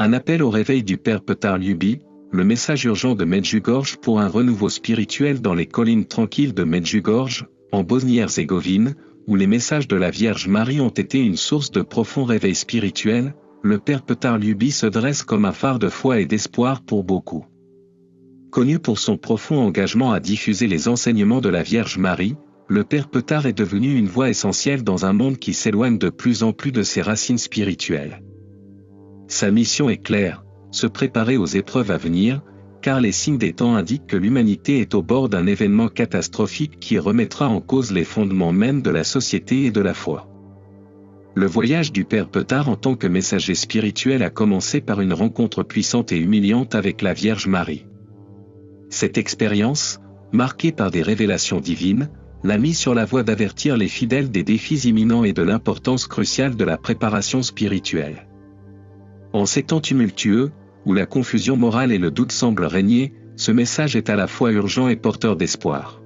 Un appel au réveil du père Petar Luby, le message urgent de Medjugorje pour un renouveau spirituel dans les collines tranquilles de Medjugorje, en Bosnie-Herzégovine, où les messages de la Vierge Marie ont été une source de profond réveil spirituel. Le père Petar Luby se dresse comme un phare de foi et d'espoir pour beaucoup. Connu pour son profond engagement à diffuser les enseignements de la Vierge Marie, le père Petar est devenu une voix essentielle dans un monde qui s'éloigne de plus en plus de ses racines spirituelles. Sa mission est claire, se préparer aux épreuves à venir, car les signes des temps indiquent que l'humanité est au bord d'un événement catastrophique qui remettra en cause les fondements mêmes de la société et de la foi. Le voyage du père Petar en tant que messager spirituel a commencé par une rencontre puissante et humiliante avec la Vierge Marie. Cette expérience, marquée par des révélations divines, l'a mis sur la voie d'avertir les fidèles des défis imminents et de l'importance cruciale de la préparation spirituelle. En ces temps tumultueux, où la confusion morale et le doute semblent régner, ce message est à la fois urgent et porteur d'espoir.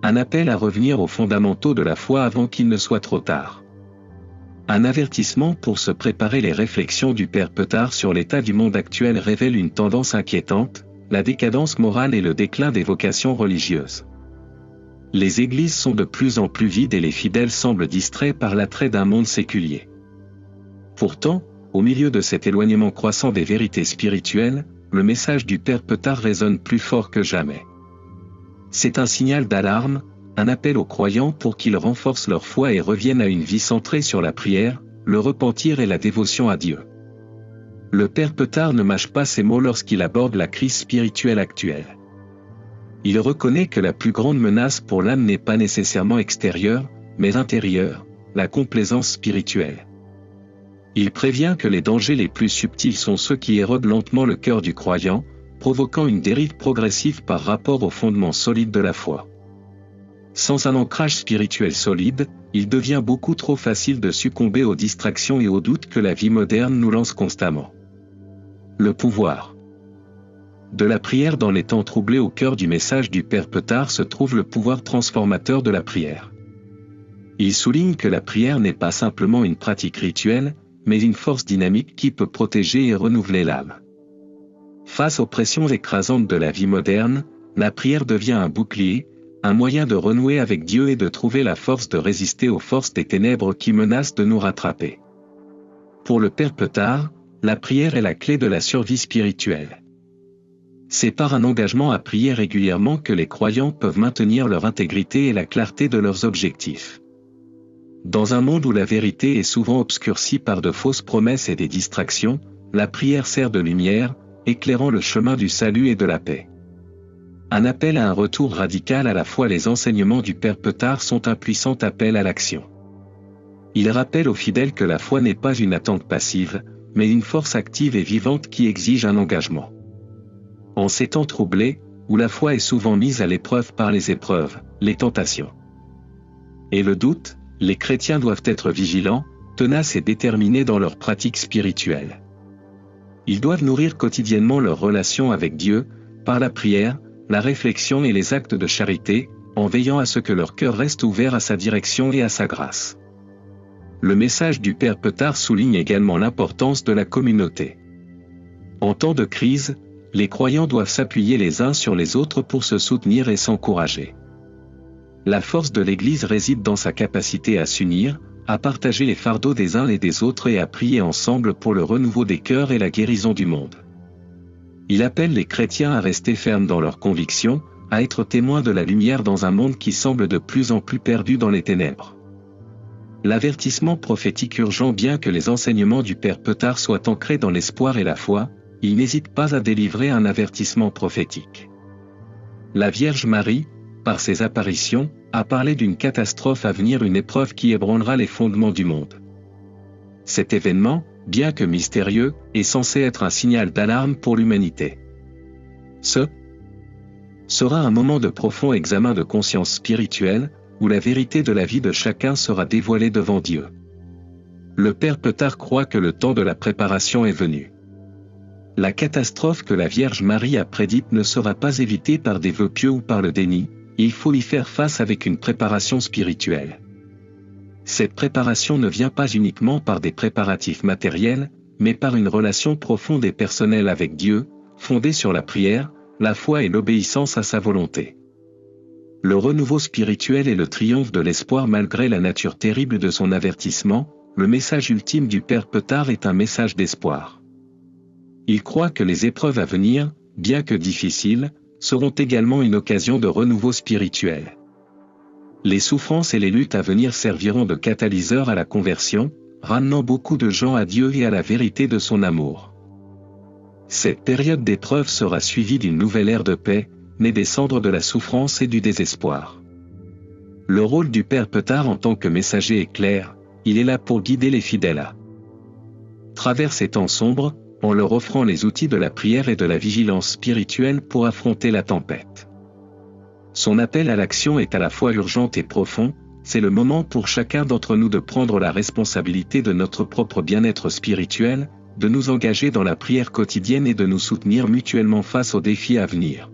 Un appel à revenir aux fondamentaux de la foi avant qu'il ne soit trop tard. Un avertissement pour se préparer. Les réflexions du père Petar sur l'état du monde actuel révèlent une tendance inquiétante, la décadence morale et le déclin des vocations religieuses. Les églises sont de plus en plus vides et les fidèles semblent distraits par l'attrait d'un monde séculier. Pourtant, au milieu de cet éloignement croissant des vérités spirituelles, le message du père Petar résonne plus fort que jamais. C'est un signal d'alarme, un appel aux croyants pour qu'ils renforcent leur foi et reviennent à une vie centrée sur la prière, le repentir et la dévotion à Dieu. Le père Petar ne mâche pas ses mots lorsqu'il aborde la crise spirituelle actuelle. Il reconnaît que la plus grande menace pour l'âme n'est pas nécessairement extérieure, mais intérieure, la complaisance spirituelle. Il prévient que les dangers les plus subtils sont ceux qui érodent lentement le cœur du croyant, provoquant une dérive progressive par rapport aux fondements solides de la foi. Sans un ancrage spirituel solide, il devient beaucoup trop facile de succomber aux distractions et aux doutes que la vie moderne nous lance constamment. Le pouvoir de la prière. Dans les temps troublés, au cœur du message du père Petar se trouve le pouvoir transformateur de la prière. Il souligne que la prière n'est pas simplement une pratique rituelle, mais une force dynamique qui peut protéger et renouveler l'âme. Face aux pressions écrasantes de la vie moderne, la prière devient un bouclier, un moyen de renouer avec Dieu et de trouver la force de résister aux forces des ténèbres qui menacent de nous rattraper. Pour le père Petar, la prière est la clé de la survie spirituelle. C'est par un engagement à prier régulièrement que les croyants peuvent maintenir leur intégrité et la clarté de leurs objectifs. Dans un monde où la vérité est souvent obscurcie par de fausses promesses et des distractions, la prière sert de lumière, éclairant le chemin du salut et de la paix. Un appel à un retour radical. À la fois, les enseignements du père Petar sont un puissant appel à l'action. Il rappelle aux fidèles que la foi n'est pas une attente passive, mais une force active et vivante qui exige un engagement. En ces temps troublés, où la foi est souvent mise à l'épreuve par les épreuves, les tentations et le doute, les chrétiens doivent être vigilants, tenaces et déterminés dans leur pratique spirituelle. Ils doivent nourrir quotidiennement leur relation avec Dieu, par la prière, la réflexion et les actes de charité, en veillant à ce que leur cœur reste ouvert à sa direction et à sa grâce. Le message du père Petar souligne également l'importance de la communauté. En temps de crise, les croyants doivent s'appuyer les uns sur les autres pour se soutenir et s'encourager. La force de l'Église réside dans sa capacité à s'unir, à partager les fardeaux des uns et des autres et à prier ensemble pour le renouveau des cœurs et la guérison du monde. Il appelle les chrétiens à rester fermes dans leurs convictions, à être témoins de la lumière dans un monde qui semble de plus en plus perdu dans les ténèbres. L'avertissement prophétique urgent. Bien que les enseignements du père Petar soient ancrés dans l'espoir et la foi, il n'hésite pas à délivrer un avertissement prophétique. La Vierge Marie, par ses apparitions, a parlé d'une catastrophe à venir, une épreuve qui ébranlera les fondements du monde. Cet événement, bien que mystérieux, est censé être un signal d'alarme pour l'humanité. Ce sera un moment de profond examen de conscience spirituelle, où la vérité de la vie de chacun sera dévoilée devant Dieu. Le père Petar croit que le temps de la préparation est venu. La catastrophe que la Vierge Marie a prédite ne sera pas évitée par des vœux pieux ou par le déni, il faut y faire face avec une préparation spirituelle. Cette préparation ne vient pas uniquement par des préparatifs matériels, mais par une relation profonde et personnelle avec Dieu, fondée sur la prière, la foi et l'obéissance à sa volonté. Le renouveau spirituel est le triomphe de l'espoir malgré la nature terrible de son avertissement. Le message ultime du Père Petard est un message d'espoir. Il croit que les épreuves à venir, bien que difficiles, seront également une occasion de renouveau spirituel. Les souffrances et les luttes à venir serviront de catalyseur à la conversion, ramenant beaucoup de gens à Dieu et à la vérité de son amour. Cette période d'épreuve sera suivie d'une nouvelle ère de paix, née des cendres de la souffrance et du désespoir. Le rôle du Père Petard en tant que messager est clair, il est là pour guider les fidèles à travers ces temps sombres, en leur offrant les outils de la prière et de la vigilance spirituelle pour affronter la tempête. Son appel à l'action est à la fois urgent et profond, c'est le moment pour chacun d'entre nous de prendre la responsabilité de notre propre bien-être spirituel, de nous engager dans la prière quotidienne et de nous soutenir mutuellement face aux défis à venir.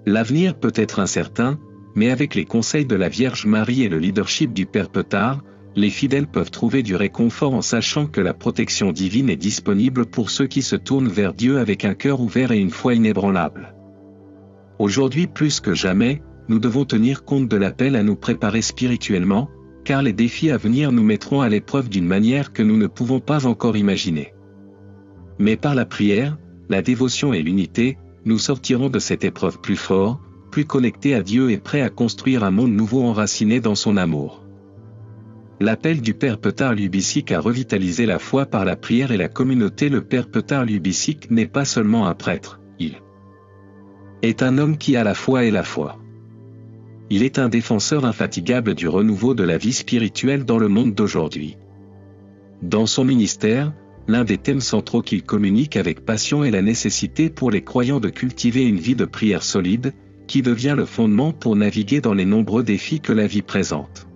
L'avenir peut être incertain, mais avec les conseils de la Vierge Marie et le leadership du Père Petard, les fidèles peuvent trouver du réconfort en sachant que la protection divine est disponible pour ceux qui se tournent vers Dieu avec un cœur ouvert et une foi inébranlable. Aujourd'hui plus que jamais, nous devons tenir compte de l'appel à nous préparer spirituellement, car les défis à venir nous mettront à l'épreuve d'une manière que nous ne pouvons pas encore imaginer. Mais par la prière, la dévotion et l'unité, nous sortirons de cette épreuve plus forts, plus connectés à Dieu et prêts à construire un monde nouveau enraciné dans son amour. L'appel du Père Petard Lubicic à revitaliser la foi par la prière et la communauté. Le Père Petard Lubicic n'est pas seulement un prêtre, il est un homme qui a la foi et la foi. Il est un défenseur infatigable du renouveau de la vie spirituelle dans le monde d'aujourd'hui. Dans son ministère, l'un des thèmes centraux qu'il communique avec passion est la nécessité pour les croyants de cultiver une vie de prière solide, qui devient le fondement pour naviguer dans les nombreux défis que la vie présente.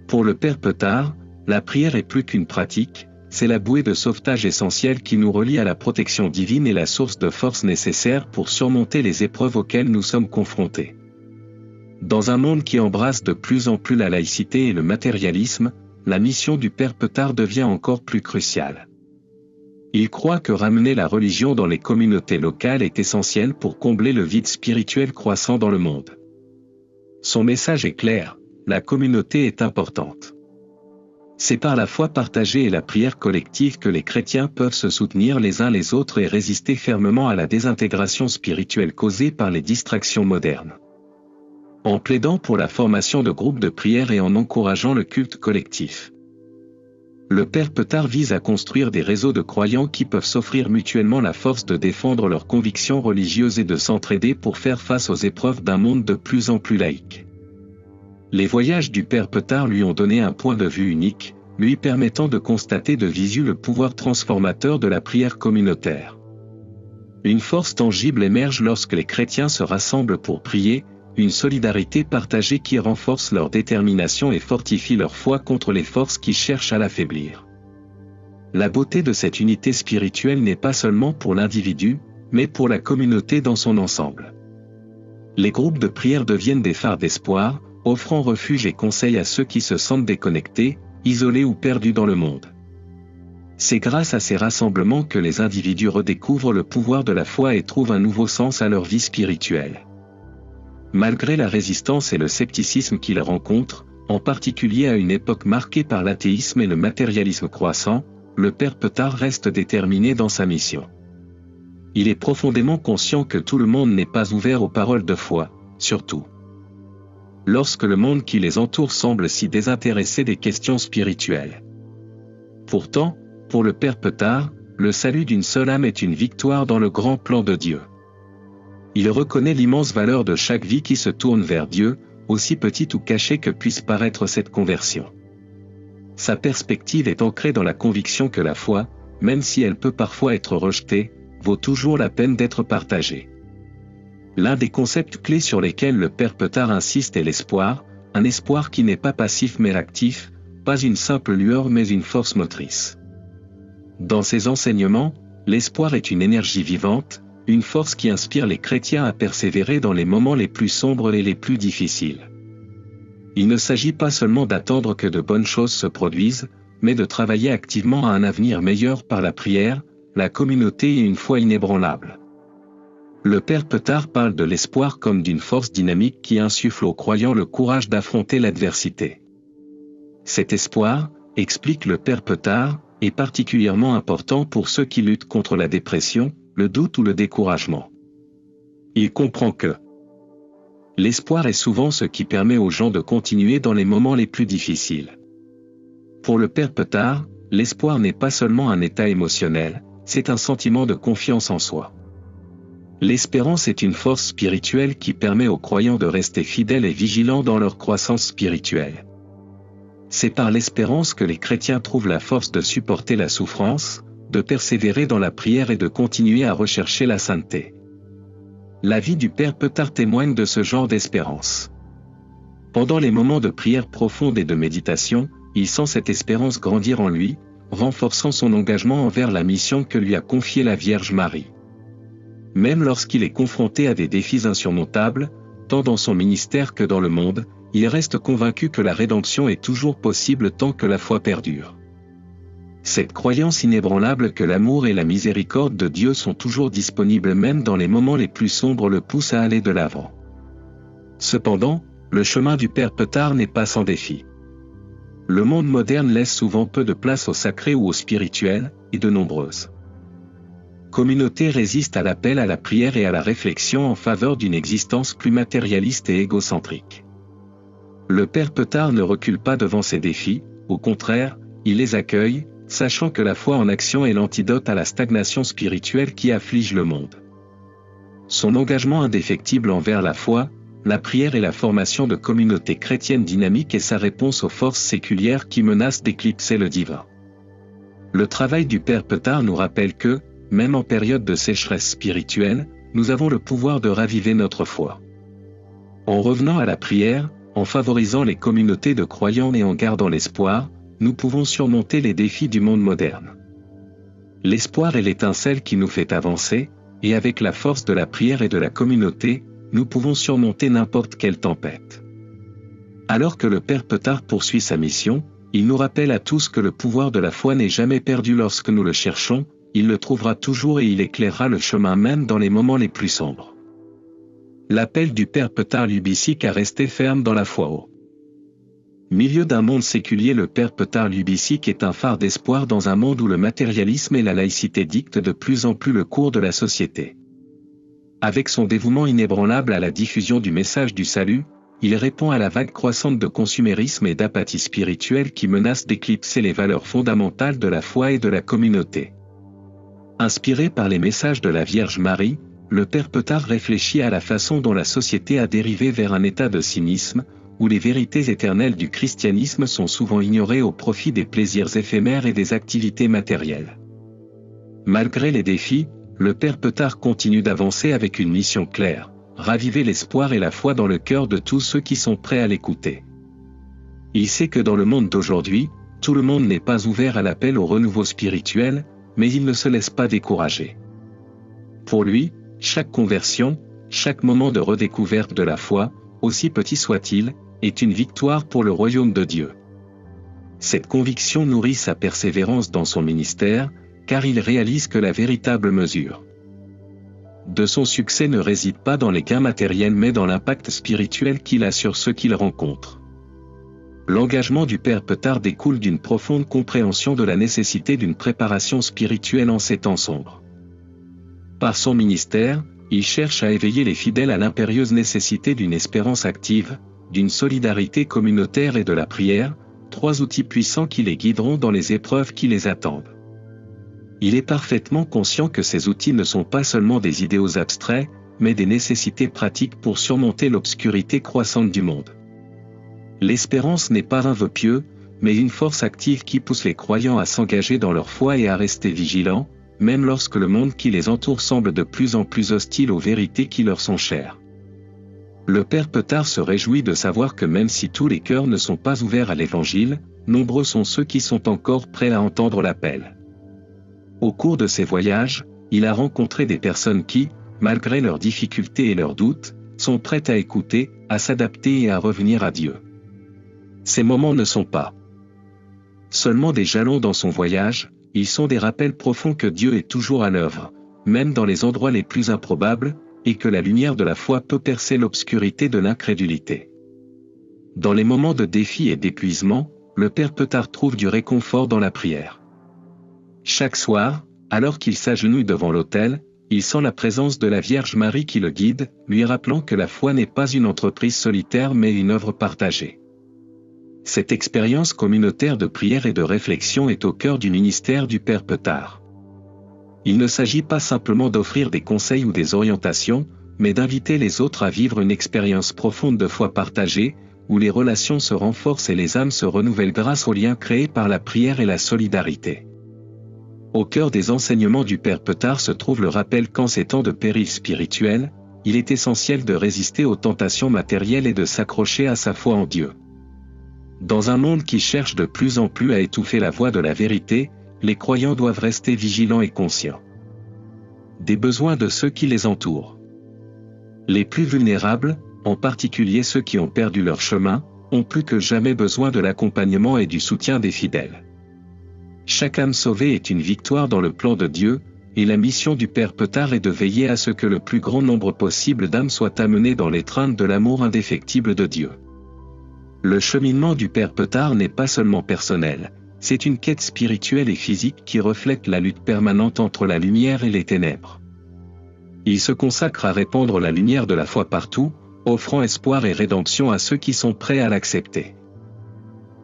Pour le Père Petard, la prière est plus qu'une pratique, c'est la bouée de sauvetage essentielle qui nous relie à la protection divine et la source de force nécessaire pour surmonter les épreuves auxquelles nous sommes confrontés. Dans un monde qui embrasse de plus en plus la laïcité et le matérialisme, la mission du Père Petard devient encore plus cruciale. Il croit que ramener la religion dans les communautés locales est essentiel pour combler le vide spirituel croissant dans le monde. Son message est clair. La communauté est importante. C'est par la foi partagée et la prière collective que les chrétiens peuvent se soutenir les uns les autres et résister fermement à la désintégration spirituelle causée par les distractions modernes. En plaidant pour la formation de groupes de prière et en encourageant le culte collectif. Le Père Petard vise à construire des réseaux de croyants qui peuvent s'offrir mutuellement la force de défendre leurs convictions religieuses et de s'entraider pour faire face aux épreuves d'un monde de plus en plus laïque. Les voyages du Père Petard lui ont donné un point de vue unique, lui permettant de constater de visu le pouvoir transformateur de la prière communautaire. Une force tangible émerge lorsque les chrétiens se rassemblent pour prier, une solidarité partagée qui renforce leur détermination et fortifie leur foi contre les forces qui cherchent à l'affaiblir. La beauté de cette unité spirituelle n'est pas seulement pour l'individu, mais pour la communauté dans son ensemble. Les groupes de prière deviennent des phares d'espoir, offrant refuge et conseil à ceux qui se sentent déconnectés, isolés ou perdus dans le monde. C'est grâce à ces rassemblements que les individus redécouvrent le pouvoir de la foi et trouvent un nouveau sens à leur vie spirituelle. Malgré la résistance et le scepticisme qu'ils rencontrent, en particulier à une époque marquée par l'athéisme et le matérialisme croissant, le Père Petard reste déterminé dans sa mission. Il est profondément conscient que tout le monde n'est pas ouvert aux paroles de foi, surtout lorsque le monde qui les entoure semble si désintéressé des questions spirituelles. Pourtant, pour le Père Petard, le salut d'une seule âme est une victoire dans le grand plan de Dieu. Il reconnaît l'immense valeur de chaque vie qui se tourne vers Dieu, aussi petite ou cachée que puisse paraître cette conversion. Sa perspective est ancrée dans la conviction que la foi, même si elle peut parfois être rejetée, vaut toujours la peine d'être partagée. L'un des concepts clés sur lesquels le Père Petard insiste est l'espoir, un espoir qui n'est pas passif mais actif, pas une simple lueur mais une force motrice. Dans ses enseignements, l'espoir est une énergie vivante, une force qui inspire les chrétiens à persévérer dans les moments les plus sombres et les plus difficiles. Il ne s'agit pas seulement d'attendre que de bonnes choses se produisent, mais de travailler activement à un avenir meilleur par la prière, la communauté et une foi inébranlable. Le Père Petard parle de l'espoir comme d'une force dynamique qui insuffle aux croyants le courage d'affronter l'adversité. Cet espoir, explique le Père Petard, est particulièrement important pour ceux qui luttent contre la dépression, le doute ou le découragement. Il comprend que l'espoir est souvent ce qui permet aux gens de continuer dans les moments les plus difficiles. Pour le Père Petard, l'espoir n'est pas seulement un état émotionnel, c'est un sentiment de confiance en soi. L'espérance est une force spirituelle qui permet aux croyants de rester fidèles et vigilants dans leur croissance spirituelle. C'est par l'espérance que les chrétiens trouvent la force de supporter la souffrance, de persévérer dans la prière et de continuer à rechercher la sainteté. La vie du Père Petard témoigne de ce genre d'espérance. Pendant les moments de prière profonde et de méditation, il sent cette espérance grandir en lui, renforçant son engagement envers la mission que lui a confiée la Vierge Marie. Même lorsqu'il est confronté à des défis insurmontables, tant dans son ministère que dans le monde, il reste convaincu que la rédemption est toujours possible tant que la foi perdure. Cette croyance inébranlable que l'amour et la miséricorde de Dieu sont toujours disponibles même dans les moments les plus sombres le pousse à aller de l'avant. Cependant, le chemin du Père Petard n'est pas sans défi. Le monde moderne laisse souvent peu de place au sacré ou au spirituel, et de nombreuses communautés résistent à l'appel à la prière et à la réflexion en faveur d'une existence plus matérialiste et égocentrique. Le Père Petard ne recule pas devant ces défis, au contraire, il les accueille, sachant que la foi en action est l'antidote à la stagnation spirituelle qui afflige le monde. Son engagement indéfectible envers la foi, la prière et la formation de communautés chrétiennes dynamiques est sa réponse aux forces séculières qui menacent d'éclipser le divin. Le travail du Père Petard nous rappelle que, même en période de sécheresse spirituelle, nous avons le pouvoir de raviver notre foi. En revenant à la prière, en favorisant les communautés de croyants et en gardant l'espoir, nous pouvons surmonter les défis du monde moderne. L'espoir est l'étincelle qui nous fait avancer, et avec la force de la prière et de la communauté, nous pouvons surmonter n'importe quelle tempête. Alors que le Père Petard poursuit sa mission, il nous rappelle à tous que le pouvoir de la foi n'est jamais perdu lorsque nous le cherchons, il le trouvera toujours et il éclairera le chemin même dans les moments les plus sombres. L'appel du Père Petard Lubicic à rester ferme dans la foi au milieu d'un monde séculier. Le Père Petard Lubicic est un phare d'espoir dans un monde où le matérialisme et la laïcité dictent de plus en plus le cours de la société. Avec son dévouement inébranlable à la diffusion du message du salut, il répond à la vague croissante de consumérisme et d'apathie spirituelle qui menace d'éclipser les valeurs fondamentales de la foi et de la communauté. Inspiré par les messages de la Vierge Marie, le Père Petard réfléchit à la façon dont la société a dérivé vers un état de cynisme, où les vérités éternelles du christianisme sont souvent ignorées au profit des plaisirs éphémères et des activités matérielles. Malgré les défis, le Père Petard continue d'avancer avec une mission claire, raviver l'espoir et la foi dans le cœur de tous ceux qui sont prêts à l'écouter. Il sait que dans le monde d'aujourd'hui, tout le monde n'est pas ouvert à l'appel au renouveau spirituel, mais il ne se laisse pas décourager. Pour lui, chaque conversion, chaque moment de redécouverte de la foi, aussi petit soit-il, est une victoire pour le royaume de Dieu. Cette conviction nourrit sa persévérance dans son ministère, car il réalise que la véritable mesure de son succès ne réside pas dans les gains matériels mais dans l'impact spirituel qu'il a sur ceux qu'il rencontre. L'engagement du Père Petard découle d'une profonde compréhension de la nécessité d'une préparation spirituelle en ces temps sombres. Par son ministère, il cherche à éveiller les fidèles à l'impérieuse nécessité d'une espérance active, d'une solidarité communautaire et de la prière, trois outils puissants qui les guideront dans les épreuves qui les attendent. Il est parfaitement conscient que ces outils ne sont pas seulement des idéaux abstraits, mais des nécessités pratiques pour surmonter l'obscurité croissante du monde. L'espérance n'est pas un vœu pieux, mais une force active qui pousse les croyants à s'engager dans leur foi et à rester vigilants, même lorsque le monde qui les entoure semble de plus en plus hostile aux vérités qui leur sont chères. Le Père Petard se réjouit de savoir que même si tous les cœurs ne sont pas ouverts à l'Évangile, nombreux sont ceux qui sont encore prêts à entendre l'appel. Au cours de ses voyages, il a rencontré des personnes qui, malgré leurs difficultés et leurs doutes, sont prêtes à écouter, à s'adapter et à revenir à Dieu. Ces moments ne sont pas Seulement des jalons dans son voyage, ils sont des rappels profonds que Dieu est toujours à l'œuvre, même dans les endroits les plus improbables, et que la lumière de la foi peut percer l'obscurité de l'incrédulité. Dans les moments de défi et d'épuisement, le Père Petard trouve du réconfort dans la prière. Chaque soir, alors qu'il s'agenouille devant l'autel, il sent la présence de la Vierge Marie qui le guide, lui rappelant que la foi n'est pas une entreprise solitaire mais une œuvre partagée. Cette expérience communautaire de prière et de réflexion est au cœur du ministère du Père Petard. Il ne s'agit pas simplement d'offrir des conseils ou des orientations, mais d'inviter les autres à vivre une expérience profonde de foi partagée, où les relations se renforcent et les âmes se renouvellent grâce aux liens créés par la prière et la solidarité. Au cœur des enseignements du Père Petard se trouve le rappel qu'en ces temps de péril spirituel, il est essentiel de résister aux tentations matérielles et de s'accrocher à sa foi en Dieu. Dans un monde qui cherche de plus en plus à étouffer la voix de la vérité, les croyants doivent rester vigilants et conscients des besoins de ceux qui les entourent. Les plus vulnérables, en particulier ceux qui ont perdu leur chemin, ont plus que jamais besoin de l'accompagnement et du soutien des fidèles. Chaque âme sauvée est une victoire dans le plan de Dieu, et la mission du Père Petard est de veiller à ce que le plus grand nombre possible d'âmes soient amenées dans l'étreinte de l'amour indéfectible de Dieu. Le cheminement du Père Petard n'est pas seulement personnel, c'est une quête spirituelle et physique qui reflète la lutte permanente entre la lumière et les ténèbres. Il se consacre à répandre la lumière de la foi partout, offrant espoir et rédemption à ceux qui sont prêts à l'accepter.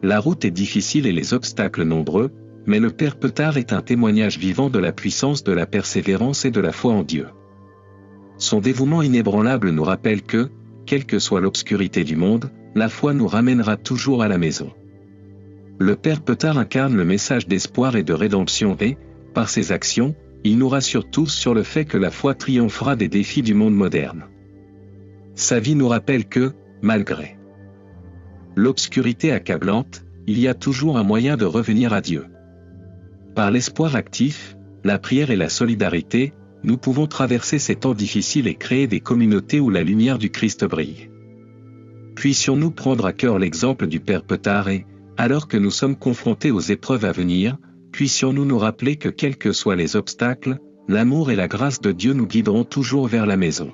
La route est difficile et les obstacles nombreux, mais le Père Petard est un témoignage vivant de la puissance de la persévérance et de la foi en Dieu. Son dévouement inébranlable nous rappelle que, quelle que soit l'obscurité du monde, la foi nous ramènera toujours à la maison. Le Père Petard incarne le message d'espoir et de rédemption et, par ses actions, il nous rassure tous sur le fait que la foi triomphera des défis du monde moderne. Sa vie nous rappelle que, malgré l'obscurité accablante, il y a toujours un moyen de revenir à Dieu. Par l'espoir actif, la prière et la solidarité, nous pouvons traverser ces temps difficiles et créer des communautés où la lumière du Christ brille. Puissions-nous prendre à cœur l'exemple du Père Petard et, alors que nous sommes confrontés aux épreuves à venir, puissions-nous nous rappeler que quels que soient les obstacles, l'amour et la grâce de Dieu nous guideront toujours vers la maison.